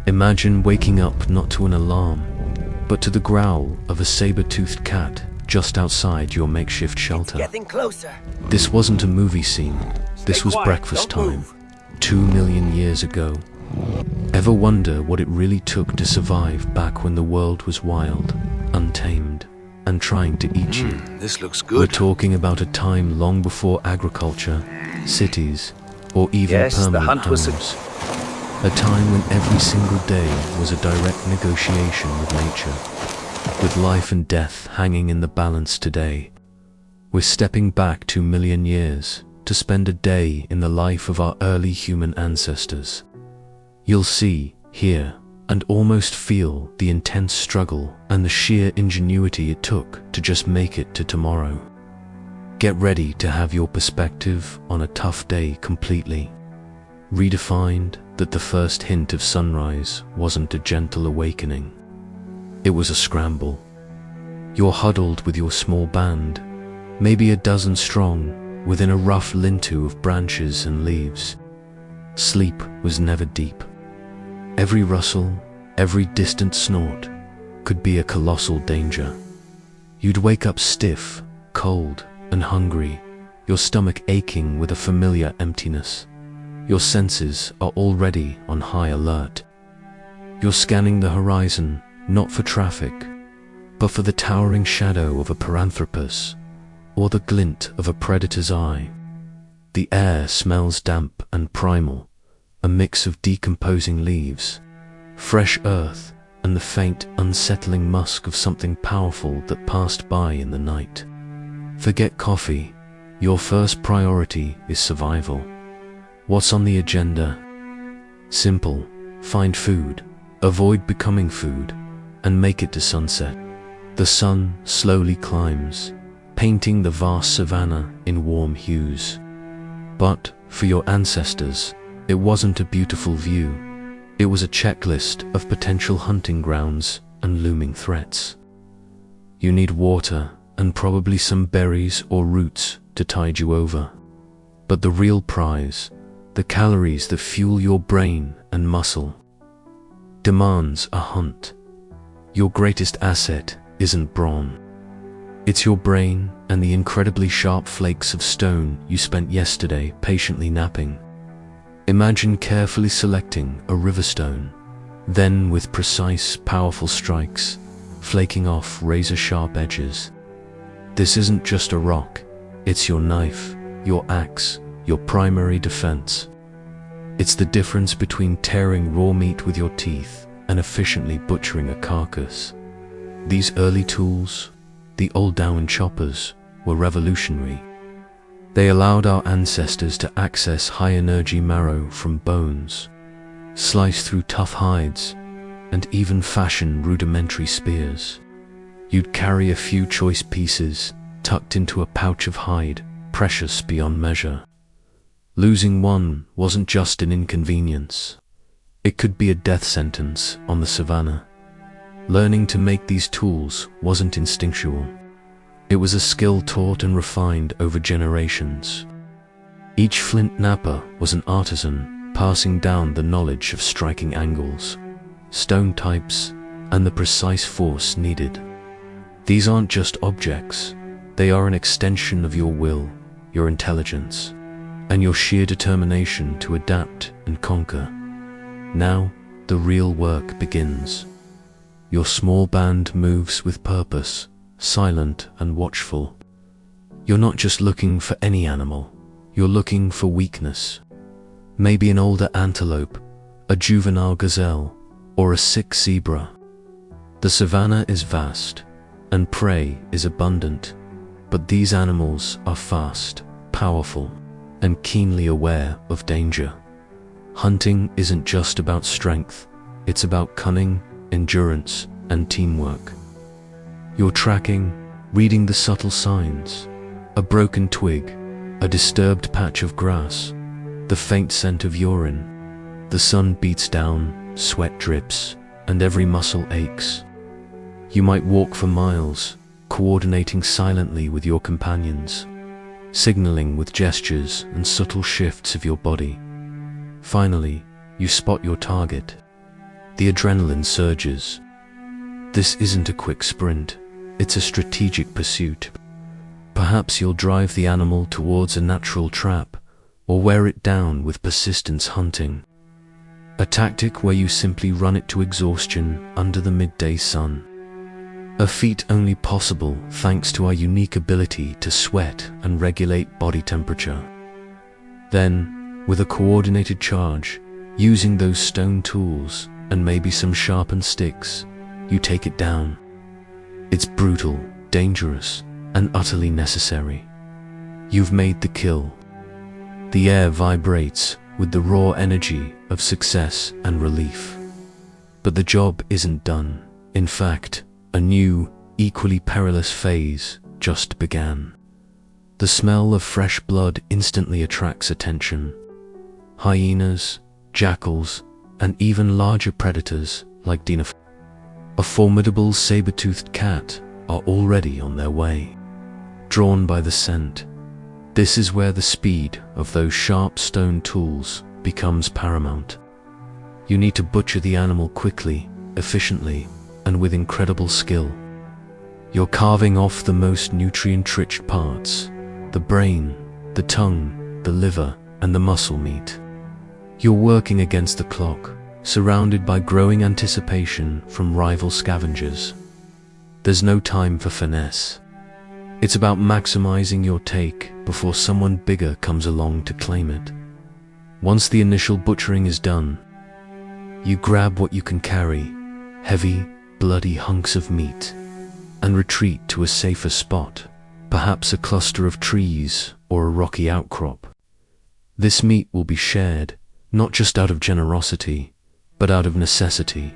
Imagine waking up not to an alarm, but to the growl of a saber-toothed cat just outside your makeshift shelter. It's getting closer. This wasn't a movie scene. This was breakfast time, 2 million years ago. Ever wonder what it really took to survive back when the world was wild, untamed, and trying to eat you? This looks good. We're talking about a time long before agriculture, cities, or even permanent homes. A time when every single day was a direct negotiation with nature. With life and death hanging in the balance today, we're stepping back 2 million years to spend a day in the life of our early human ancestors. You'll see, hear, and almost feel the intense struggle and the sheer ingenuity it took to just make it to tomorrow. Get ready to have your perspective on a tough day completely redefined, that the first hint of sunrise wasn't a gentle awakening. It was a scramble. You're huddled with your small band, maybe a dozen strong, within a rough lintel of branches and leaves. Sleep was never deep. Every rustle, every distant snort could be a colossal danger. You'd wake up stiff, cold, and hungry, your stomach aching with a familiar emptiness. Your senses are already on high alert. You're scanning the horizon, not for traffic, but for the towering shadow of a paranthropus, or the glint of a predator's eye. The air smells damp and primal, a mix of decomposing leaves, fresh earth, and the faint, unsettling musk of something powerful that passed by in the night. Forget coffee. Your first priority is survival. What's on the agenda? Simple. Find food, avoid becoming food, and make it to sunset. The sun slowly climbs, painting the vast savanna in warm hues. But for your ancestors, it wasn't a beautiful view. It was a checklist of potential hunting grounds and looming threats. You need water and probably some berries or roots to tide you over. But the real prize, the calories that fuel your brain and muscle, demands a hunt. Your greatest asset isn't brawn. It's your brain and the incredibly sharp flakes of stone you spent yesterday patiently napping. Imagine carefully selecting a river stone, then with precise, powerful strikes, flaking off razor-sharp edges. This isn't just a rock, it's your knife, your axe, your primary defense. It's the difference between tearing raw meat with your teeth and efficiently butchering a carcass. These early tools, the Oldowan choppers, were revolutionary. They allowed our ancestors to access high-energy marrow from bones, slice through tough hides, and even fashion rudimentary spears. You'd carry a few choice pieces tucked into a pouch of hide, precious beyond measure. Losing one wasn't just an inconvenience. It could be a death sentence on the savannah. Learning to make these tools wasn't instinctual. It was a skill taught and refined over generations. Each flint napper was an artisan, passing down the knowledge of striking angles, stone types, and the precise force needed. These aren't just objects. They are an extension of your will, your intelligence, and your sheer determination to adapt and conquer. Now, the real work begins. Your small band moves with purpose, silent and watchful. You're not just looking for any animal, you're looking for weakness. Maybe an older antelope, a juvenile gazelle, or a sick zebra. The savannah is vast, and prey is abundant, but these animals are fast, powerful, and keenly aware of danger. Hunting isn't just about strength, it's about cunning, endurance, and teamwork. You're tracking, reading the subtle signs, a broken twig, a disturbed patch of grass, the faint scent of urine. The sun beats down, sweat drips, and every muscle aches. You might walk for miles, coordinating silently with your companions, signaling with gestures and subtle shifts of your body. Finally, you spot your target. The adrenaline surges. This isn't a quick sprint, it's a strategic pursuit. Perhaps you'll drive the animal towards a natural trap, or wear it down with persistence hunting. A tactic where you simply run it to exhaustion under the midday sun. A feat only possible thanks to our unique ability to sweat and regulate body temperature. Then, with a coordinated charge, using those stone tools and maybe some sharpened sticks, you take it down. It's brutal, dangerous, and utterly necessary. You've made the kill. The air vibrates with the raw energy of success and relief. But the job isn't done. In fact, a new, equally perilous phase just began. The smell of fresh blood instantly attracts attention. Hyenas, jackals, and even larger predators like a formidable saber-toothed cat are already on their way. Drawn by the scent, this is where the speed of those sharp stone tools becomes paramount. You need to butcher the animal quickly, efficiently, and with incredible skill. You're carving off the most nutrient-rich parts, the brain, the tongue, the liver, and the muscle meat. You're working against the clock, surrounded by growing anticipation from rival scavengers. There's no time for finesse. It's about maximizing your take before someone bigger comes along to claim it. Once the initial butchering is done, you grab what you can carry, heavy, bloody hunks of meat, and retreat to a safer spot, perhaps a cluster of trees or a rocky outcrop. This meat will be shared, not just out of generosity, but out of necessity.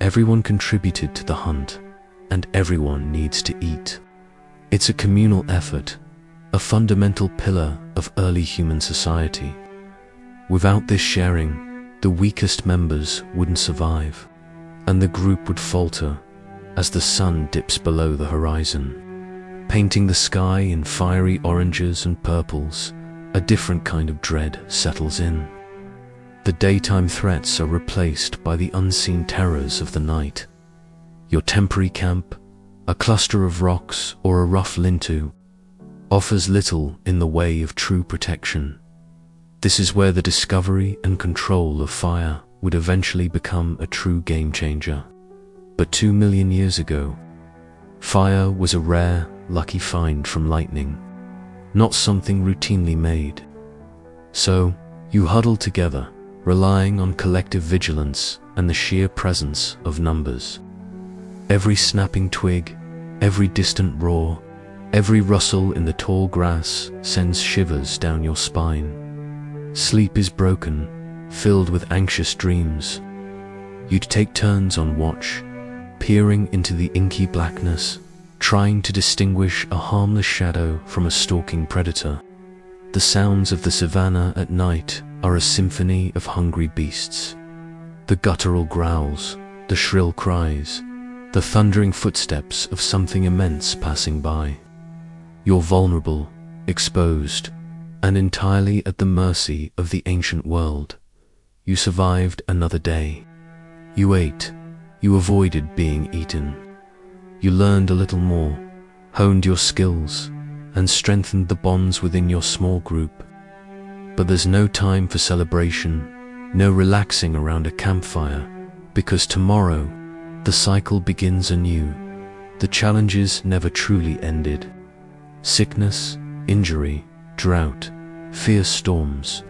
Everyone contributed to the hunt, and everyone needs to eat. It's a communal effort, a fundamental pillar of early human society. Without this sharing, the weakest members wouldn't survive, and the group would falter as the sun dips below the horizon, painting the sky in fiery oranges and purples. A different kind of dread settles in. The daytime threats are replaced by the unseen terrors of the night. Your temporary camp, a cluster of rocks or a rough lean-to, offers little in the way of true protection. This is where the discovery and control of fire would eventually become a true game changer. But 2 million years ago, fire was a rare, lucky find from lightning, not something routinely made. So, you huddled together, relying on collective vigilance and the sheer presence of numbers. Every snapping twig, every distant roar, every rustle in the tall grass sends shivers down your spine. Sleep is broken, filled with anxious dreams. You'd take turns on watch, peering into the inky blackness, trying to distinguish a harmless shadow from a stalking predator. The sounds of the savannah at night are a symphony of hungry beasts. The guttural growls, the shrill cries, the thundering footsteps of something immense passing by. You're vulnerable, exposed, and entirely at the mercy of the ancient world. You survived another day. You ate. You avoided being eaten. You learned a little more, honed your skills, and strengthened the bonds within your small group. But there's no time for celebration, no relaxing around a campfire, because tomorrow, the cycle begins anew. The challenges never truly ended. Sickness, injury, drought, fierce storms,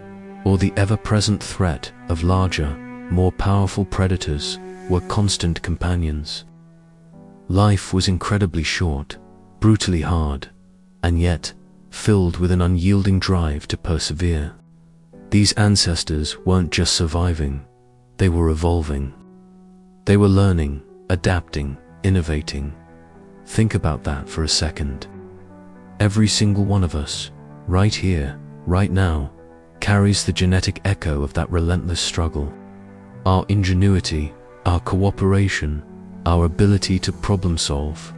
or the ever-present threat of larger, more powerful predators were constant companions. Life was incredibly short, brutally hard, and yet filled with an unyielding drive to persevere. These ancestors weren't just surviving, they were evolving. They were learning, adapting, innovating. Think about that for a second. Every single one of us, right here, right now, carries the genetic echo of that relentless struggle. Our ingenuity, our cooperation, our ability to problem solve.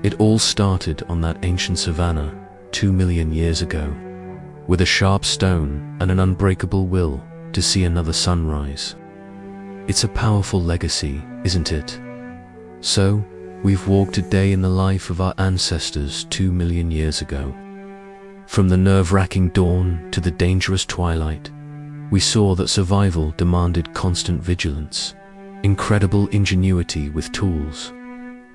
It all started on that ancient savannah 2 million years ago, with a sharp stone and an unbreakable will to see another sunrise. It's a powerful legacy, isn't it? So, we've walked a day in the life of our ancestors 2 million years ago. From the nerve-wracking dawn to the dangerous twilight, we saw that survival demanded constant vigilance, incredible ingenuity with tools,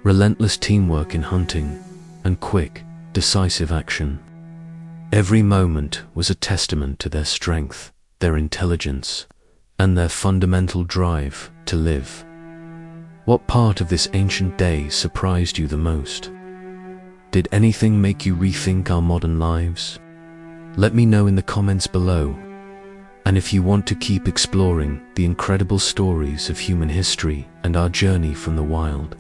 relentless teamwork in hunting, and quick, decisive action. Every moment was a testament to their strength, their intelligence, and their fundamental drive to live. What part of this ancient day surprised you the most? Did anything make you rethink our modern lives? Let me know in the comments below. And if you want to keep exploring the incredible stories of human history and our journey from the wild,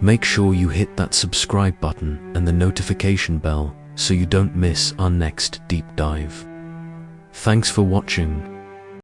make sure you hit that subscribe button and the notification bell so you don't miss our next deep dive. Thanks for watching.